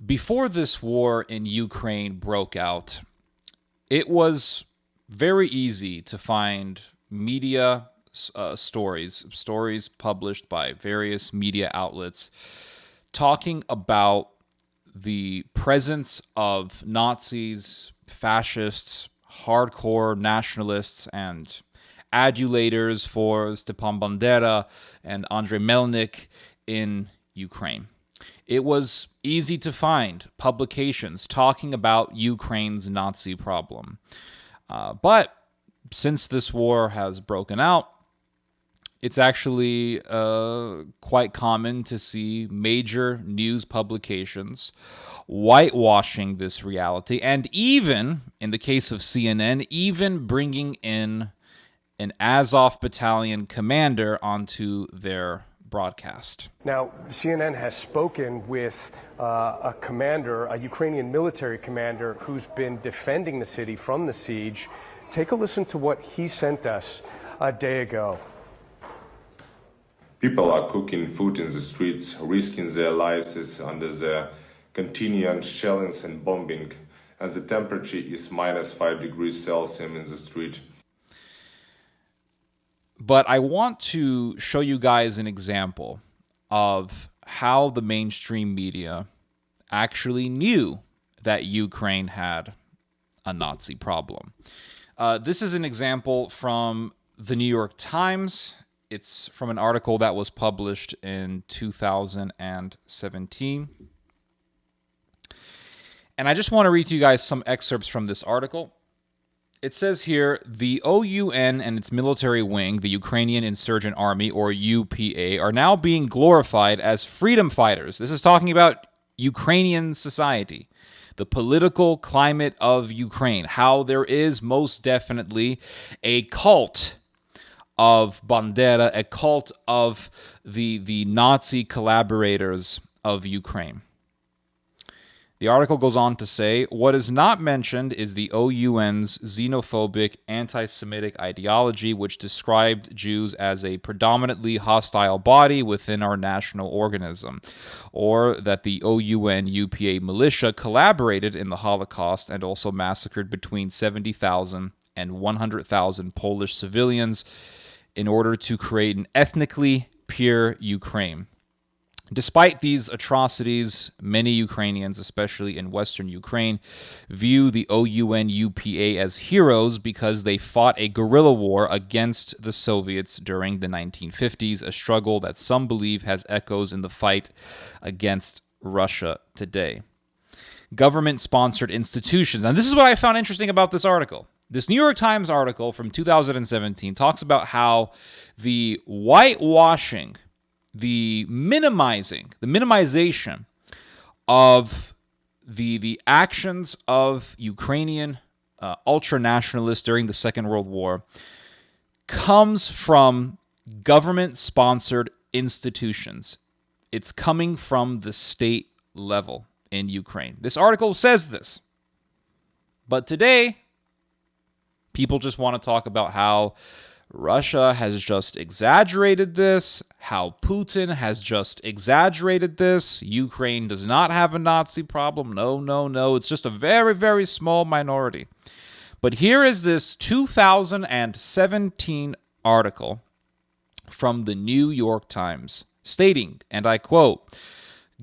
before this war in Ukraine broke out, it was very easy to find media stories published by various media outlets talking about the presence of Nazis, fascists, hardcore nationalists, and adulators for Stepan Bandera and Andrei Melnik in Ukraine. It was easy to find publications talking about Ukraine's Nazi problem. But since this war has broken out, it's actually quite common to see major news publications whitewashing this reality, and even, in the case of CNN, even bringing in an Azov battalion commander onto their broadcast. Now, CNN has spoken with a commander, a Ukrainian military commander, who's been defending the city from the siege. Take a listen to what he sent us a day ago. People are cooking food in the streets, risking their lives under the continuing shellings and bombing, and the temperature is -5 degrees Celsius in the street. But I want to show you guys an example of how the mainstream media actually knew that Ukraine had a Nazi problem. This is an example from the New York Times. It's from an article that was published in 2017. And I just want to read to you guys some excerpts from this article. It says here, the OUN and its military wing, the Ukrainian Insurgent Army, or UPA, are now being glorified as freedom fighters. This is talking about Ukrainian society, the political climate of Ukraine, how there is most definitely a cult of Bandera, a cult of the Nazi collaborators of Ukraine. The article goes on to say, what is not mentioned is the OUN's xenophobic, anti-Semitic ideology, which described Jews as a predominantly hostile body within our national organism, or that the OUN-UPA militia collaborated in the Holocaust and also massacred between 70,000 and 100,000 Polish civilians in order to create an ethnically pure Ukraine. Despite these atrocities, many Ukrainians, especially in Western Ukraine, view the OUN-UPA as heroes because they fought a guerrilla war against the Soviets during the 1950s, a struggle that some believe has echoes in the fight against Russia today. Government-sponsored institutions. And this is what I found interesting about this article. This New York Times article from 2017 talks about how the whitewashing, the minimization of the actions of Ukrainian ultranationalists during the Second World War comes from government-sponsored institutions. It's coming from the state level in Ukraine. This article says this. But today, people just want to talk about how Russia has just exaggerated this, how Putin has just exaggerated this. Ukraine does not have a Nazi problem. No. It's just a very, very small minority. But here is this 2017 article from the New York Times stating, and I quote,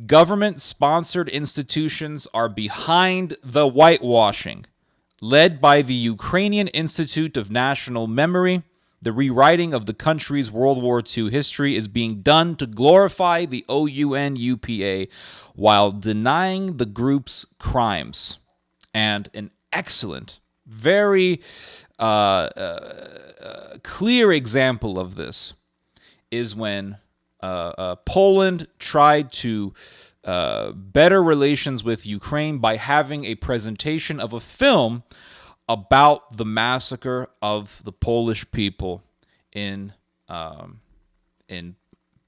government-sponsored institutions are behind the whitewashing, led by the Ukrainian Institute of National Memory. The rewriting of the country's World War II history is being done to glorify the OUN-UPA while denying the group's crimes. And an excellent, very clear example of this is when Poland tried to better relations with Ukraine by having a presentation of a film about the massacre of the Polish people in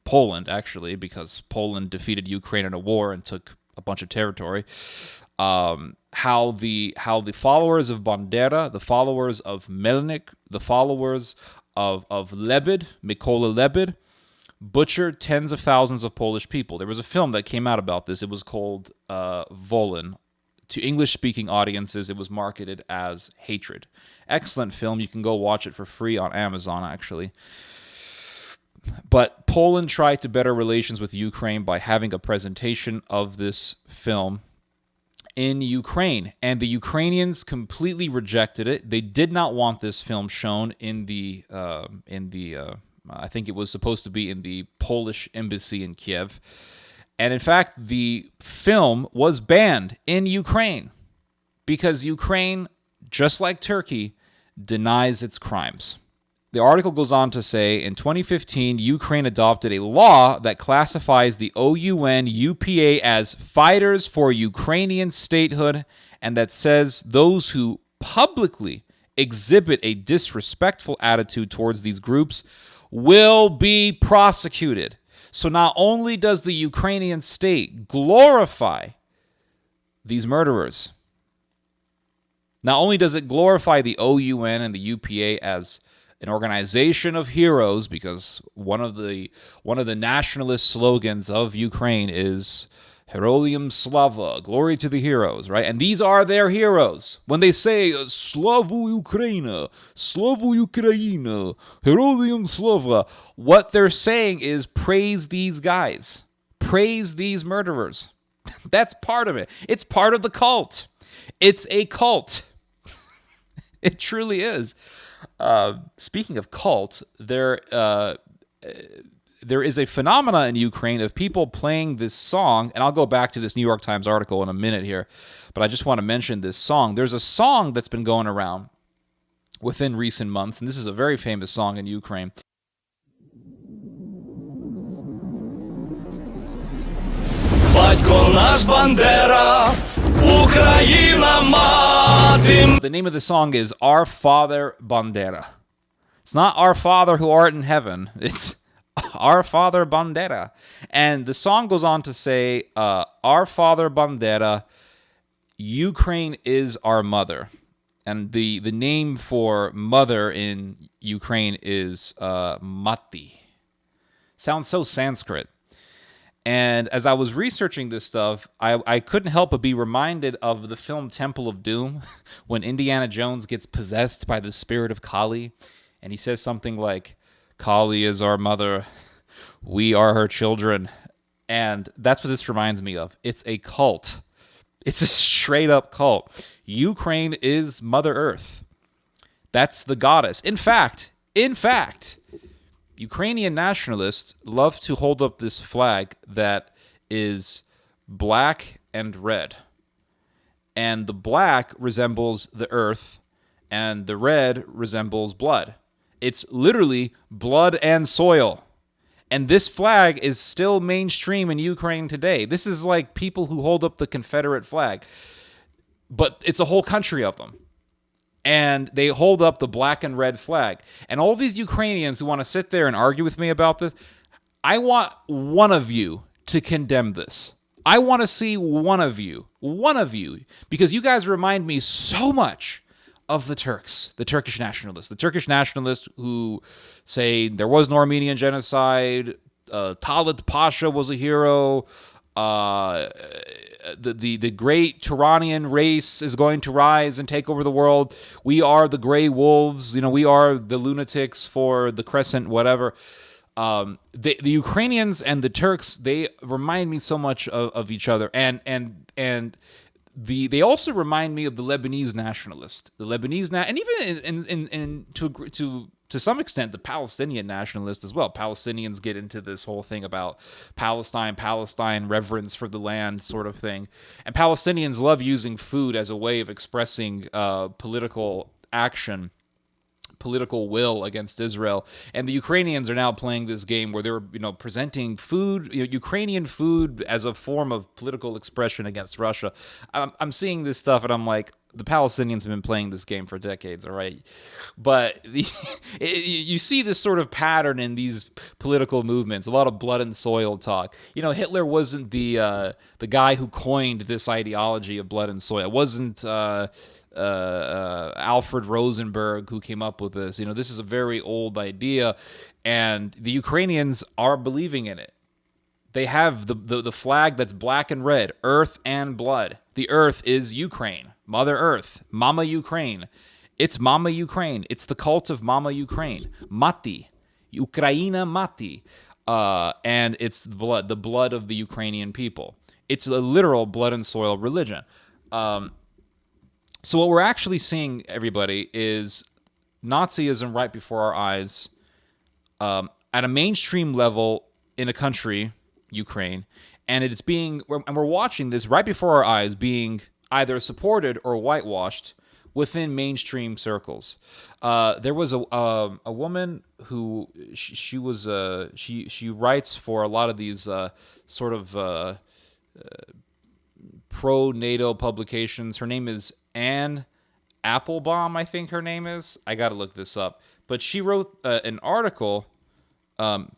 Poland, actually, because Poland defeated Ukraine in a war and took a bunch of territory. How the followers of Bandera, the followers of Melnik, the followers of Lebed, Mykola Lebed, butchered tens of thousands of Polish people. There was a film that came out about this. It was called Wolin. To English-speaking audiences, it was marketed as Hatred. Excellent film. You can go watch it for free on Amazon, actually. But Poland tried to better relations with Ukraine by having a presentation of this film in Ukraine, and the Ukrainians completely rejected it. They did not want this film shown in the I think it was supposed to be in the Polish embassy in Kiev. And in fact, the film was banned in Ukraine because Ukraine, just like Turkey, denies its crimes. The article goes on to say, in 2015, Ukraine adopted a law that classifies the OUN UPA as fighters for Ukrainian statehood, and that says those who publicly exhibit a disrespectful attitude towards these groups will be prosecuted. So not only does the Ukrainian state glorify these murderers, not only does it glorify the OUN and the UPA as an organization of heroes, because one of the nationalist slogans of Ukraine is Herolium Slava, glory to the heroes, right? And these are their heroes. When they say Slavu Ukraina, Slavu Ukraina, Herolium Slava, what they're saying is praise these guys. Praise these murderers. That's part of it. It's part of the cult. It's a cult. It truly is. Speaking of cult, there is a phenomena in Ukraine of people playing this song, and I'll go back to this New York Times article in a minute here, but I just want to mention this song. There's a song that's been going around within recent months, and this is a very famous song in Ukraine. Батько наш Бандера, Україна мати. The name of the song is Our Father Bandera. It's not Our Father who art in heaven. It's Our Father Bandera. And the song goes on to say, Our Father Bandera, Ukraine is our mother. And the name for mother in Ukraine is Mati. Sounds so Sanskrit. And as I was researching this stuff, I couldn't help but be reminded of the film Temple of Doom, when Indiana Jones gets possessed by the spirit of Kali, and he says something like, Kali is our mother, we are her children. And that's what this reminds me of. It's a cult. It's a straight-up cult. Ukraine is Mother Earth. That's the goddess. In fact, Ukrainian nationalists love to hold up this flag that is black and red. And the black resembles the earth, and the red resembles blood. It's literally blood and soil. And this flag is still mainstream in Ukraine today. This is like people who hold up the Confederate flag. But it's a whole country of them. And they hold up the black and red flag. And all these Ukrainians who want to sit there and argue with me about this, I want one of you to condemn this. I want to see one of you, because you guys remind me so much of the Turks, the Turkish nationalists who say there was no Armenian genocide, Talat Pasha was a hero, the great Turanian race is going to rise and take over the world. We are the gray wolves. We are the lunatics for the crescent, whatever. The Ukrainians and the Turks, they remind me so much of each other. And they also remind me of the Lebanese nationalist. And even to some extent, the Palestinian nationalist as well. Palestinians get into this whole thing about Palestine, reverence for the land sort of thing. And Palestinians love using food as a way of expressing political action, political will against Israel. And the Ukrainians are now playing this game where they're, presenting food, Ukrainian food as a form of political expression against Russia. I'm seeing this stuff and I'm like, the Palestinians have been playing this game for decades, all right? But you see this sort of pattern in these political movements, a lot of blood and soil talk. Hitler wasn't the guy who coined this ideology of blood and soil. It wasn't Alfred Rosenberg who came up with this. This is a very old idea, and the Ukrainians are believing in it. They have the flag that's black and red, earth and blood. The earth is Ukraine, Mother Earth, Mama Ukraine. It's Mama Ukraine. It's the cult of Mama Ukraine. Mati. Ukraina Mati. And it's the blood of the Ukrainian people. It's a literal blood and soil religion. So what we're actually seeing, everybody, is Nazism right before our eyes at a mainstream level in a country, Ukraine, and we're watching this right before our eyes being either supported or whitewashed within mainstream circles. There was a woman who she writes for a lot of these sort of pro-NATO publications. Her name is Anne Applebaum, I think her name is. I got to look this up. But she wrote an article.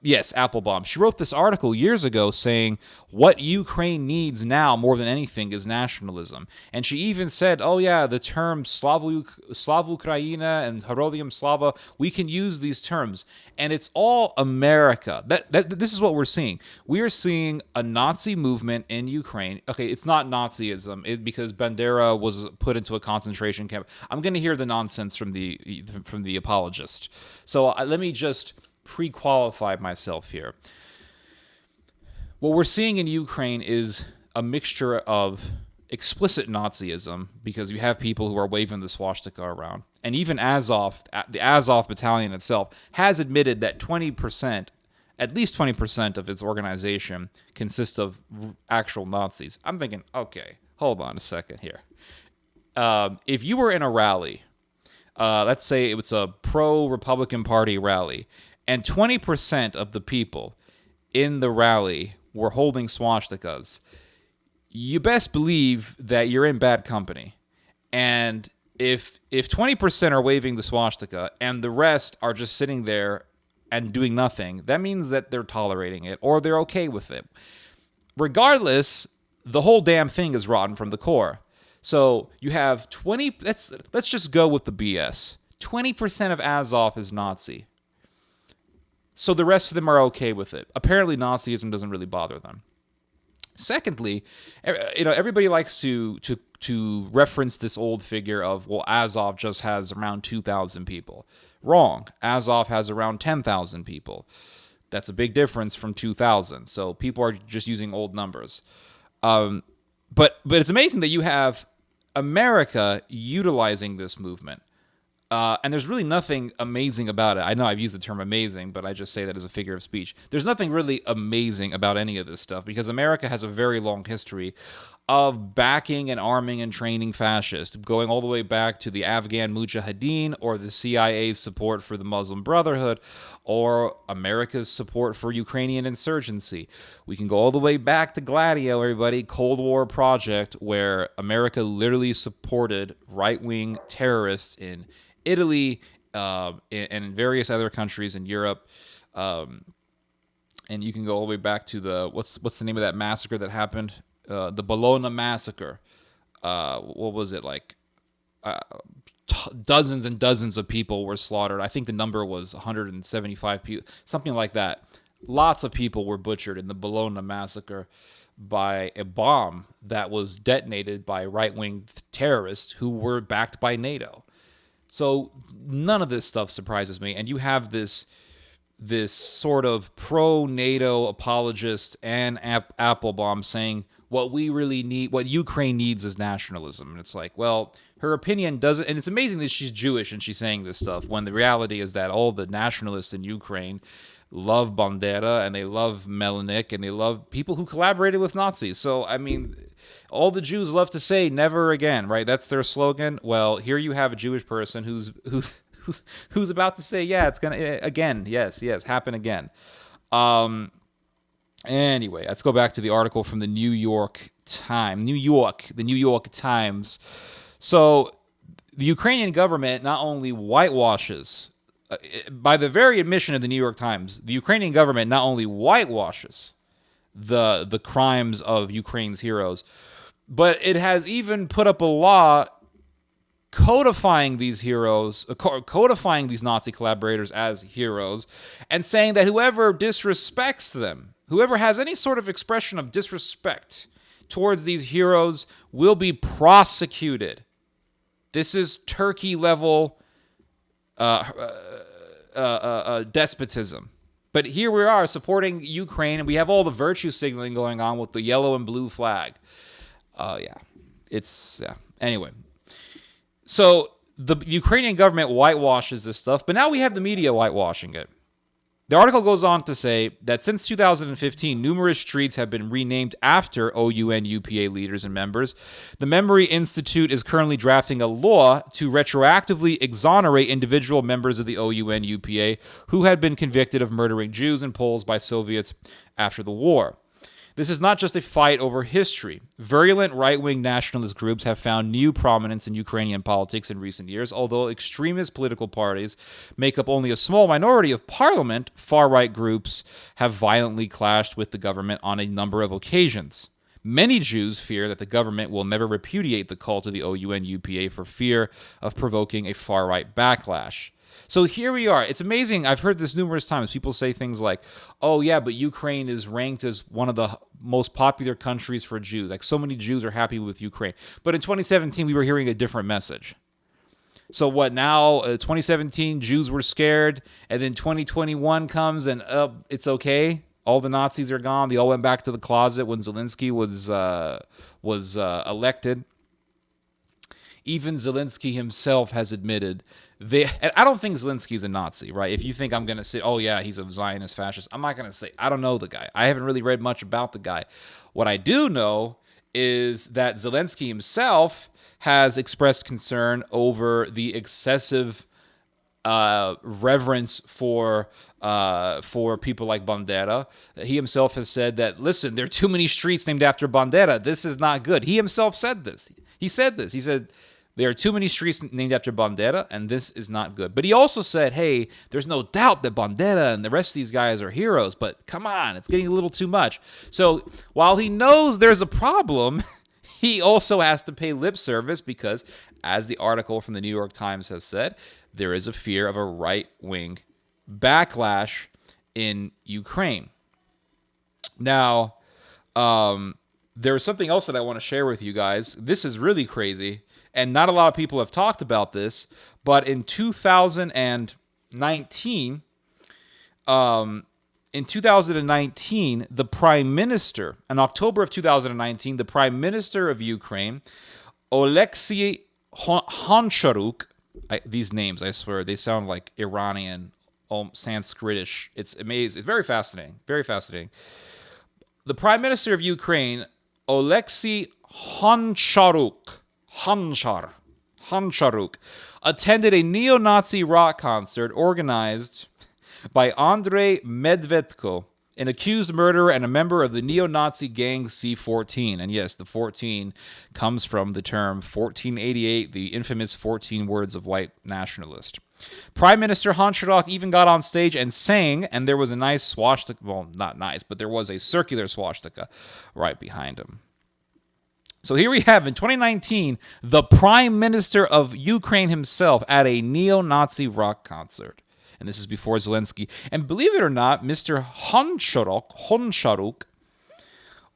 Yes, Applebaum. She wrote this article years ago saying what Ukraine needs now more than anything is nationalism. And she even said, oh yeah, the term Slavukraina and Herodium Slava, we can use these terms. And it's all America. This is what we're seeing. We are seeing a Nazi movement in Ukraine. Okay, it's not Nazism because Bandera was put into a concentration camp. I'm going to hear the nonsense from the apologist. So let me just pre-qualify myself here. What we're seeing in Ukraine is a mixture of explicit Nazism, because you have people who are waving the swastika around, and even Azov, the Azov battalion itself, has admitted that at least 20% of its organization consists of actual Nazis. I'm thinking, okay, hold on a second here. If you were in a rally, let's say it was a pro-Republican Party rally, and 20% of the people in the rally were holding swastikas, you best believe that you're in bad company. And if 20% are waving the swastika and the rest are just sitting there and doing nothing, that means that they're tolerating it or they're okay with it. Regardless, the whole damn thing is rotten from the core. So you have let's just go with the BS. 20% of Azov is Nazi. So the rest of them are okay with it. Apparently, Nazism doesn't really bother them. Secondly, everybody likes to reference this old figure of, well, Azov just has around 2,000 people. Wrong. Azov has around 10,000 people. That's a big difference from 2,000. So people are just using old numbers. But it's amazing that you have America utilizing this movement. And there's really nothing amazing about it. I know I've used the term amazing, but I just say that as a figure of speech. There's nothing really amazing about any of this stuff because America has a very long history of backing and arming and training fascists, going all the way back to the Afghan Mujahideen or the CIA's support for the Muslim Brotherhood or America's support for Ukrainian insurgency. We can go all the way back to Gladio, everybody, Cold War project, where America literally supported right-wing terrorists in Italy, and various other countries in Europe, and you can go all the way back to the what's the name of that massacre that happened? The Bologna massacre. What was it like? Dozens and dozens of people were slaughtered. I think the number was 175 people, something like that. Lots of people were butchered in the Bologna massacre by a bomb that was detonated by right-wing terrorists who were backed by NATO. So none of this stuff surprises me, and you have this sort of pro-NATO apologist and Applebaum saying what we really need, what Ukraine needs is nationalism. And it's like, well, her opinion doesn't, and it's amazing that she's Jewish and she's saying this stuff when the reality is that all the nationalists in Ukraine love Bandera and they love Melnik and they love people who collaborated with Nazis. So, I mean, all the Jews love to say never again, right? That's their slogan. Well, here you have a Jewish person who's about to say, yeah, it's gonna again, yes, happen again. Anyway, let's go back to the article from the New York Times. So, the Ukrainian government not only whitewashes, by the very admission of the New York Times, the Ukrainian government not only whitewashes the crimes of Ukraine's heroes, but it has even put up a law codifying these heroes, codifying these Nazi collaborators as heroes, and saying that whoever disrespects them, whoever has any sort of expression of disrespect towards these heroes will be prosecuted. This is Turkey-level despotism. But here we are supporting Ukraine, and we have all the virtue signaling going on with the yellow and blue flag. Anyway. So the Ukrainian government whitewashes this stuff, but now we have the media whitewashing it. The article goes on to say that since 2015, numerous streets have been renamed after OUN-UPA leaders and members. The Memory Institute is currently drafting a law to retroactively exonerate individual members of the OUN-UPA who had been convicted of murdering Jews and Poles by Soviets after the war. This is not just a fight over history. Virulent right-wing nationalist groups have found new prominence in Ukrainian politics in recent years. Although extremist political parties make up only a small minority of parliament, far-right groups have violently clashed with the government on a number of occasions. Many Jews fear that the government will never repudiate the cult of the OUN-UPA for fear of provoking a far-right backlash. So here we are. It's amazing. I've heard this numerous times. People say things like, oh, yeah, but Ukraine is ranked as one of the most popular countries for Jews. Like, so many Jews are happy with Ukraine. But in 2017, we were hearing a different message. So what now? 2017, Jews were scared. And then 2021 comes and it's okay. All the Nazis are gone. They all went back to the closet when Zelensky was elected. Even Zelensky himself has admitted and I don't think Zelensky's a Nazi, right? If you think I'm going to say, oh yeah, he's a Zionist fascist, I'm not going to say, I don't know the guy. I haven't really read much about the guy. What I do know is that Zelensky himself has expressed concern over the excessive reverence for people like Bandera. He himself has said that, listen, there are too many streets named after Bandera. This is not good. He himself said this. He said, there are too many streets named after Bandera, and this is not good. But he also said, hey, there's no doubt that Bandera and the rest of these guys are heroes, but come on, it's getting a little too much. So while he knows there's a problem, he also has to pay lip service because, as the article from the New York Times has said, there is a fear of a right-wing backlash in Ukraine. Now, there's something else that I want to share with you guys. This is really crazy. And not a lot of people have talked about this, but in 2019, the Prime Minister, in October of 2019, the Prime Minister of Ukraine, Oleksiy Honcharuk, these names, I swear, they sound like Iranian, Sanskritish. It's amazing. It's very fascinating. Very fascinating. The Prime Minister of Ukraine, Oleksiy Honcharuk, attended a neo-Nazi rock concert organized by Andrei Medvedko, an accused murderer and a member of the neo-Nazi gang C-14. And yes, the 14 comes from the term 1488, the infamous 14 words of white nationalist. Prime Minister Honcharuk even got on stage and sang, and there was a nice swastika, well, not nice, but there was a circular swastika right behind him. So here we have, in 2019, the Prime Minister of Ukraine himself at a neo-Nazi rock concert. And this is before Zelensky. And believe it or not, Mr. Honcharuk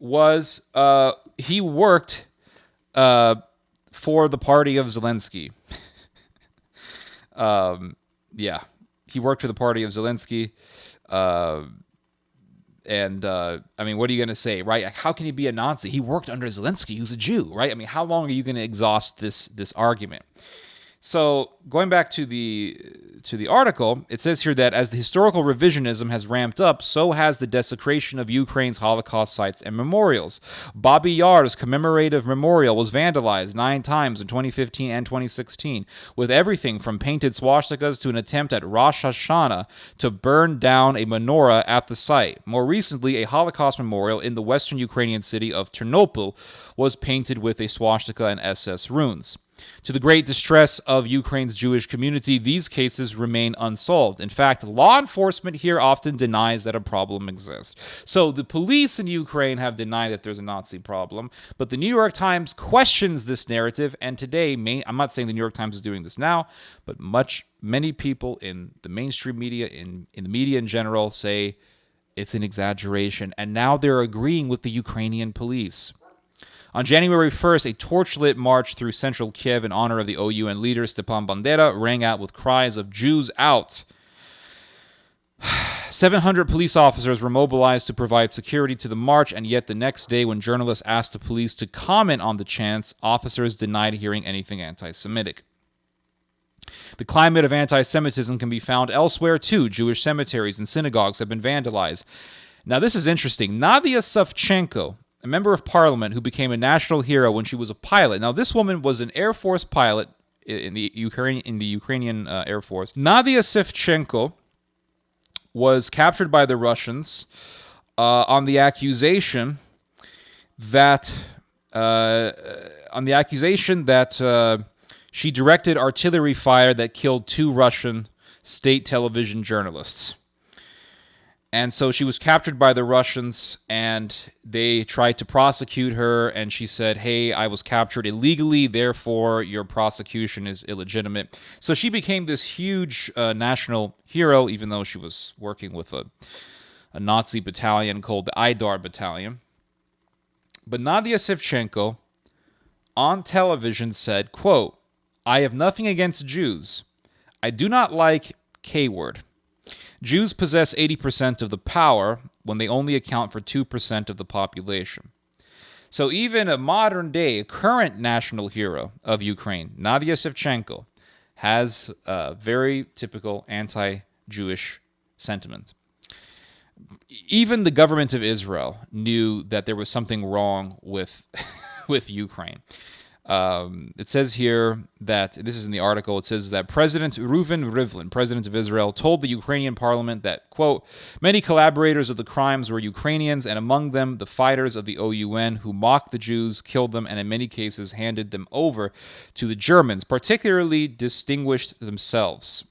was, he worked for the party of Zelensky. He worked for the party of Zelensky. I mean, what are you going to say, right? How can he be a Nazi? He worked under Zelensky, who's a Jew, right? I mean, how long are you going to exhaust this argument? So going back to the article, it says here that as the historical revisionism has ramped up, so has the desecration of Ukraine's Holocaust sites and memorials. Babi Yar's commemorative memorial was vandalized 9 times in 2015 and 2016, with everything from painted swastikas to an attempt at Rosh Hashanah to burn down a menorah at the site. More recently, a Holocaust memorial in the western Ukrainian city of Ternopil was painted with a swastika and SS runes. To the great distress of Ukraine's Jewish community, these cases remain unsolved. In fact, law enforcement here often denies that a problem exists. So the police in Ukraine have denied that there's a Nazi problem, but the New York Times questions this narrative, and today, I'm not saying the New York Times is doing this now, but many people in the mainstream media, in the media in general, say it's an exaggeration, and now they're agreeing with the Ukrainian police. On January 1st, a torchlit march through central Kiev in honor of the OUN leader Stepan Bandera rang out with cries of "Jews out!" 700 police officers were mobilized to provide security to the march, and yet the next day, when journalists asked the police to comment on the chants, officers denied hearing anything anti-Semitic. The climate of anti-Semitism can be found elsewhere, too. Jewish cemeteries and synagogues have been vandalized. Now, this is interesting. Nadia Savchenko, a member of parliament who became a national hero when she was a pilot. Now, this woman was an Air Force pilot in the Ukrainian Air Force. Nadia Savchenko was captured by the Russians on the accusation that she directed artillery fire that killed 2 Russian state television journalists. And so she was captured by the Russians, and they tried to prosecute her, and she said, hey, I was captured illegally, therefore your prosecution is illegitimate. So she became this huge national hero, even though she was working with a Nazi battalion called the Aidar Battalion. But Nadia Savchenko on television said, quote, I have nothing against Jews. I do not like K-word. Jews possess 80% of the power when they only account for 2% of the population. So even a modern-day, current national hero of Ukraine, Nadia Savchenko, has a very typical anti-Jewish sentiment. Even the government of Israel knew that there was something wrong with Ukraine. It says here that, this is in the article, it says that President Reuven Rivlin, president of Israel, told the Ukrainian parliament that, quote, many collaborators of the crimes were Ukrainians, and among them the fighters of the OUN who mocked the Jews, killed them, and in many cases handed them over to the Germans, particularly distinguished themselves.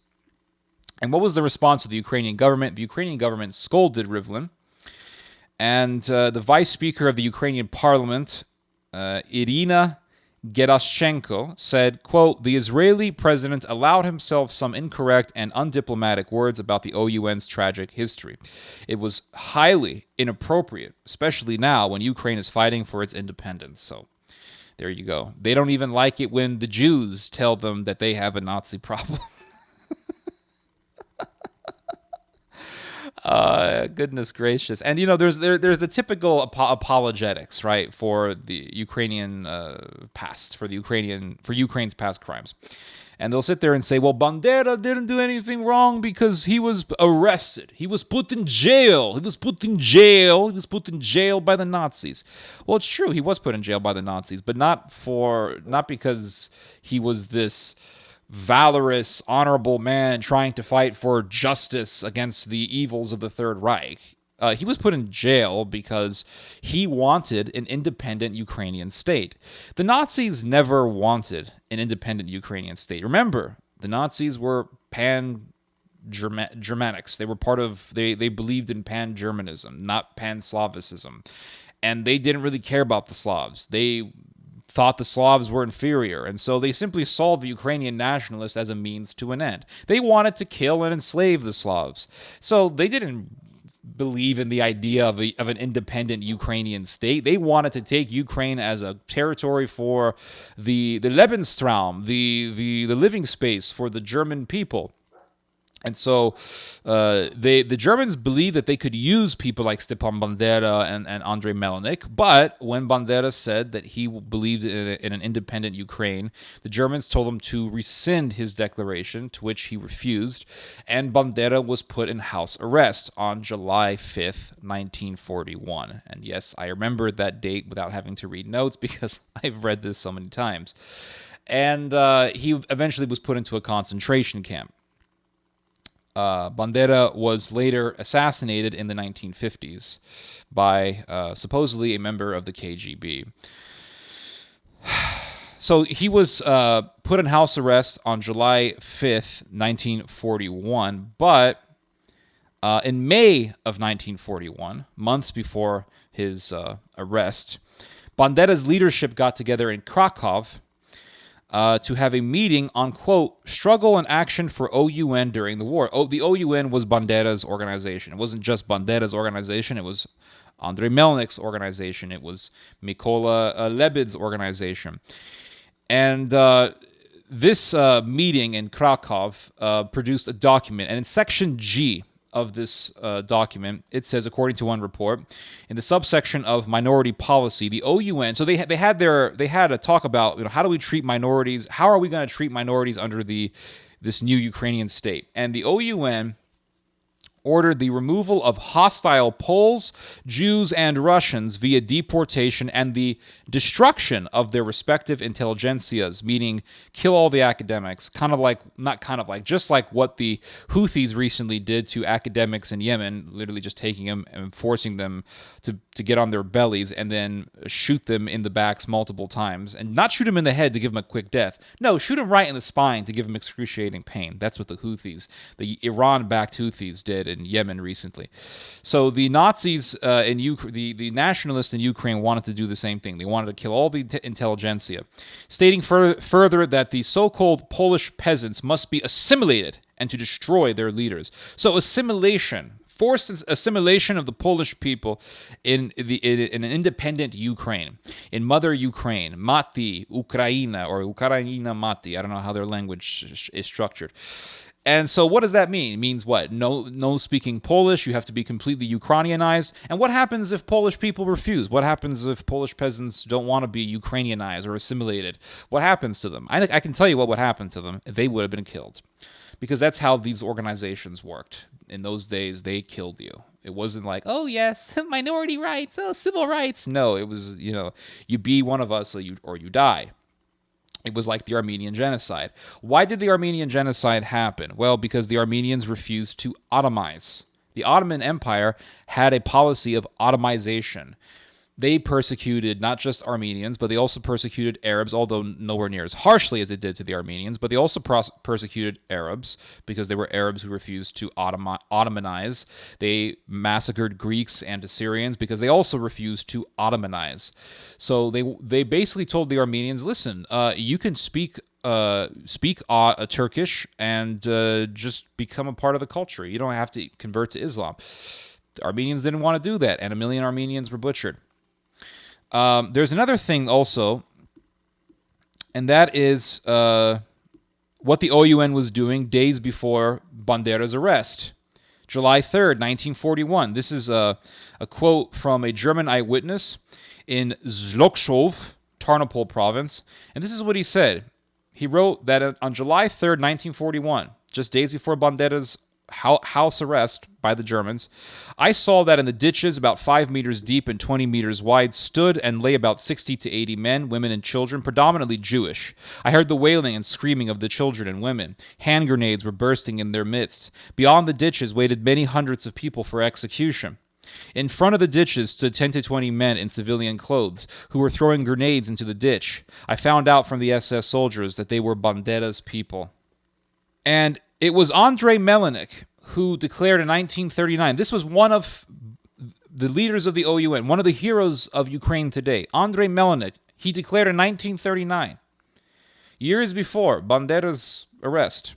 And what was the response of the Ukrainian government? The Ukrainian government scolded Rivlin, and the vice speaker of the Ukrainian parliament, Irina Geraschenko, said, quote, the Israeli president allowed himself some incorrect and undiplomatic words about the OUN's tragic history. It was highly inappropriate, especially now when Ukraine is fighting for its independence. So there you go. They don't even like it when the Jews tell them that they have a Nazi problem. Goodness gracious. And, you know, there's the typical apologetics, right, for the Ukrainian past, for Ukraine's past crimes. And they'll sit there and say, well, Bandera didn't do anything wrong because he was arrested. He was put in jail. He was put in jail by the Nazis. Well, it's true. He was put in jail by the Nazis, but not because he was this valorous, honorable man trying to fight for justice against the evils of the Third Reich. He was put in jail because he wanted an independent Ukrainian state. The Nazis never wanted an independent Ukrainian state. Remember, the Nazis were pan-Germanics. They were they believed in pan-Germanism, not pan-Slavicism. And they didn't really care about the Slavs. They thought the Slavs were inferior, and so they simply saw the Ukrainian nationalists as a means to an end. They wanted to kill and enslave the Slavs. So they didn't believe in the idea of an independent Ukrainian state. They wanted to take Ukraine as a territory for the Lebensraum, the living space for the German people. And so the Germans believed that they could use people like Stepan Bandera and Andrei Melnik, but when Bandera said that he believed in an independent Ukraine, the Germans told him to rescind his declaration, to which he refused, and Bandera was put in house arrest on July 5th, 1941. And yes, I remember that date without having to read notes because I've read this so many times. And he eventually was put into a concentration camp. Bandera was later assassinated in the 1950s by supposedly a member of the KGB. So he was put in house arrest on July 5th, 1941, but in May of 1941, months before his arrest, Bandera's leadership got together in Krakow to have a meeting on, quote, struggle and action for OUN during the war. The OUN was Bandera's organization. It wasn't just Bandera's organization. It was Andrei Melnik's organization. It was Mykola Lebed's organization. And this meeting in Krakow produced a document. And in Section G of this document, it says, according to one report, in the subsection of minority policy, the OUN. So they had a talk about, how do we treat minorities? How are we going to treat minorities under this new Ukrainian state? And the OUN ordered the removal of hostile Poles, Jews, and Russians via deportation and the destruction of their respective intelligentsias, meaning kill all the academics, just like what the Houthis recently did to academics in Yemen, literally just taking them and forcing them to get on their bellies and then shoot them in the backs multiple times. And not shoot them in the head to give them a quick death. No, shoot them right in the spine to give them excruciating pain. That's what the Houthis, the Iran-backed Houthis, did in Yemen recently. So the Nazis the nationalists in Ukraine wanted to do the same thing. They wanted to kill all the intelligentsia, stating further that the so-called Polish peasants must be assimilated and to destroy their leaders. So assimilation, forced assimilation of the Polish people in an independent Ukraine, in Mother Ukraine, Mati, Ukraina, or Ukraina Mati. I don't know how their language is structured. And so what does that mean? It means what? No speaking Polish. You have to be completely Ukrainianized. And what happens if Polish people refuse? What happens if Polish peasants don't want to be Ukrainianized or assimilated? What happens to them? I can tell you what would happen to them. They would have been killed. Because that's how these organizations worked. In those days, they killed you. It wasn't like, oh, yes, minority rights, oh, civil rights. No, it was, you be one of us or you die. It was like the Armenian genocide. Why did the Armenian genocide happen? Well, because the Armenians refused to Ottomize. The Ottoman Empire had a policy of Ottomization. They persecuted not just Armenians, but they also persecuted Arabs, although nowhere near as harshly as they did to the Armenians. But they also persecuted Arabs because they were Arabs who refused to Ottomanize. They massacred Greeks and Assyrians because they also refused to Ottomanize. So they basically told the Armenians, listen, you can speak Turkish and just become a part of the culture. You don't have to convert to Islam. The Armenians didn't want to do that, and 1 million Armenians were butchered. There's another thing also, and that is what the OUN was doing days before Bandera's arrest. July 3rd, 1941. This is a quote from a German eyewitness in Zlochów, Tarnopol province, and this is what he said. He wrote that on July 3rd, 1941, just days before Bandera's house arrest by the Germans, I saw that in the ditches about 5 meters deep and 20 meters wide stood and lay about 60 to 80 men, women, and children, predominantly Jewish. I heard the wailing and screaming of the children and women. Hand grenades were bursting in their midst. Beyond the ditches waited many hundreds of people for execution. In front of the ditches stood 10 to 20 men in civilian clothes who were throwing grenades into the ditch. I found out from the SS soldiers that they were Bandera's people. And it was Andrei Melnik who declared in 1939, this was one of the leaders of the OUN, one of the heroes of Ukraine today, Andrei Melnik, he declared in 1939, years before Bandera's arrest,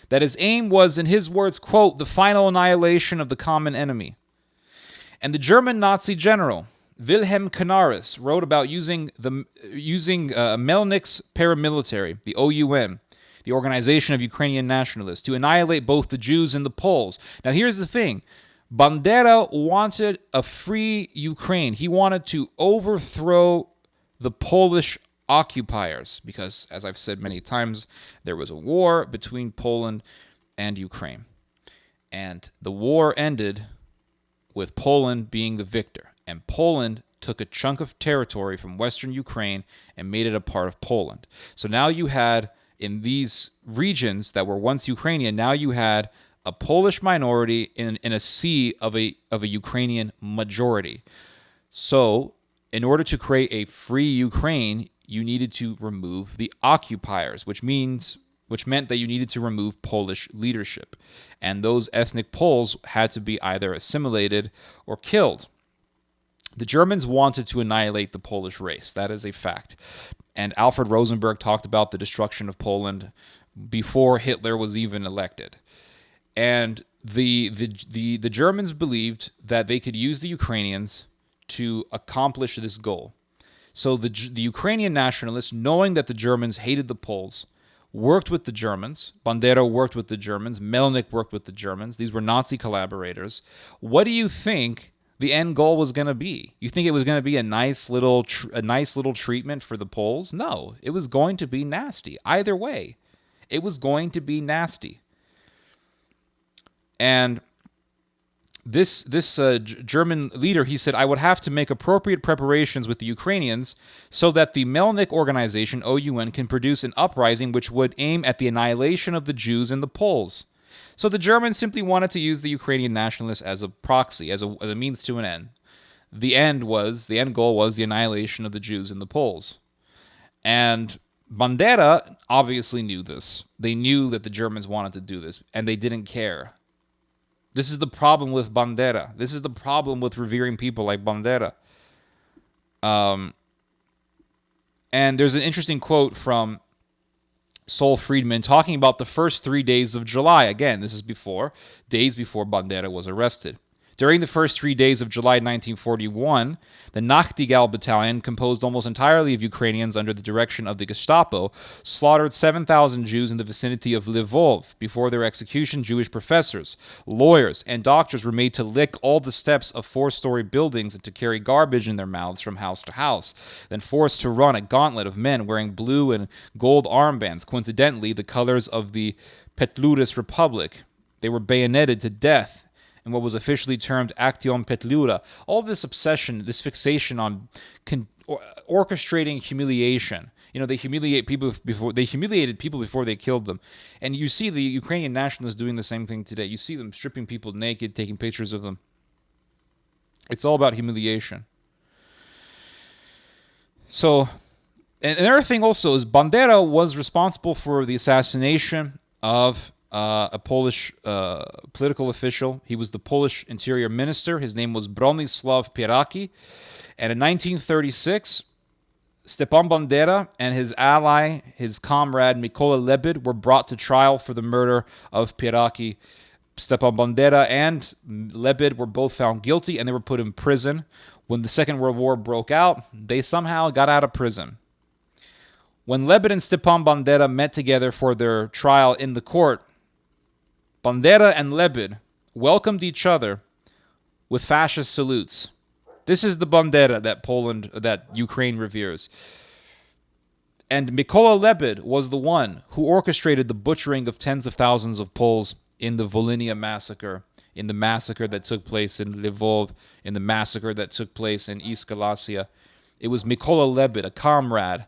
that his aim was, in his words, quote, the final annihilation of the common enemy. And the German Nazi general, Wilhelm Canaris, wrote about using Melnik's paramilitary, the OUN, the Organization of Ukrainian Nationalists, to annihilate both the Jews and the Poles. Now, here's the thing. Bandera wanted a free Ukraine. He wanted to overthrow the Polish occupiers because, as I've said many times, there was a war between Poland and Ukraine. And the war ended with Poland being the victor. And Poland took a chunk of territory from Western Ukraine and made it a part of Poland. So now you had, in these regions that were once Ukrainian, now you had a Polish minority in a sea of a Ukrainian majority. So, in order to create a free Ukraine, you needed to remove the occupiers, which meant that you needed to remove Polish leadership. And those ethnic Poles had to be either assimilated or killed. The Germans wanted to annihilate the Polish race. That is a fact. And Alfred Rosenberg talked about the destruction of Poland before Hitler was even elected. And the Germans believed that they could use the Ukrainians to accomplish this goal. So the Ukrainian nationalists, knowing that the Germans hated the Poles, worked with the Germans. Bandera worked with the Germans. Melnik worked with the Germans. These were Nazi collaborators. What do you think the end goal was going to be? You think it was going to be a nice little treatment for the Poles? No, it was going to be nasty. Either way, it was going to be nasty. And this German leader, he said, I would have to make appropriate preparations with the Ukrainians so that the Melnik organization, OUN, can produce an uprising which would aim at the annihilation of the Jews and the Poles. So the Germans simply wanted to use the Ukrainian nationalists as a proxy, as a means to an end. The end goal was the annihilation of the Jews and the Poles. And Bandera obviously knew this. They knew that the Germans wanted to do this, and they didn't care. This is the problem with Bandera. This is the problem with revering people like Bandera. And there's an interesting quote from Sol Friedman talking about the first 3 days of July. Again, this is days before Bandera was arrested. During the first 3 days of July 1941, the Nachtigall Battalion, composed almost entirely of Ukrainians under the direction of the Gestapo, slaughtered 7,000 Jews in the vicinity of Lvov. Before their execution, Jewish professors, lawyers, and doctors were made to lick all the steps of 4-story buildings and to carry garbage in their mouths from house to house, then forced to run a gauntlet of men wearing blue and gold armbands, coincidentally the colors of the Petluris Republic. They were bayoneted to death in what was officially termed Action Petlura. All this obsession, this fixation on orchestrating humiliation. You know, they humiliated people before they killed them. And you see the Ukrainian nationalists doing the same thing today. You see them stripping people naked, taking pictures of them. It's all about humiliation. So, and another thing also is Bandera was responsible for the assassination of a Polish political official. He was the Polish interior minister. His name was Bronislaw Pieraki. And in 1936, Stepan Bandera and his ally, his comrade Mykola Lebed, were brought to trial for the murder of Pieraki. Stepan Bandera and Lebed were both found guilty, and they were put in prison. When the Second World War broke out, they somehow got out of prison. When Lebed and Stepan Bandera met together for their trial in the court, Bandera and Lebed welcomed each other with fascist salutes. This is the Bandera that Ukraine reveres. And Mykola Lebed was the one who orchestrated the butchering of tens of thousands of Poles in the Volhynia massacre, in the massacre that took place in Lvov, in the massacre that took place in East Galicia. It was Mykola Lebed, a comrade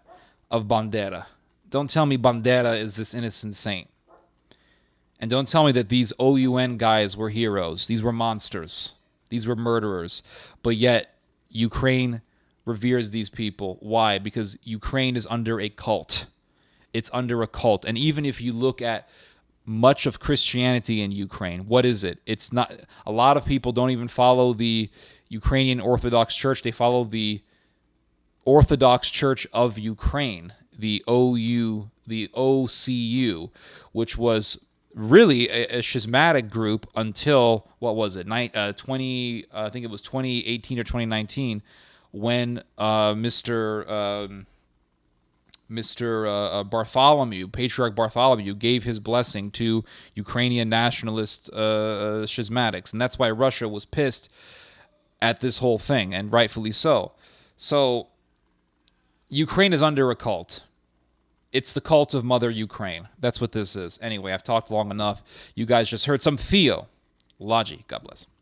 of Bandera. Don't tell me Bandera is this innocent saint. And don't tell me that these OUN guys were heroes. These were monsters. These were murderers. But yet, Ukraine reveres these people. Why? Because Ukraine is under a cult. It's under a cult. And even if you look at much of Christianity in Ukraine, what is it? It's not. A lot of people don't even follow the Ukrainian Orthodox Church. They follow the Orthodox Church of Ukraine, the OCU, which was really a schismatic group until, what was it, I think it was 2018 or 2019, when Mr. Bartholomew, Patriarch Bartholomew, gave his blessing to Ukrainian nationalist schismatics. And that's why Russia was pissed at this whole thing, and rightfully so. So, Ukraine is under a cult. It's the cult of Mother Ukraine. That's what this is. Anyway, I've talked long enough. You guys just heard some theology. God bless.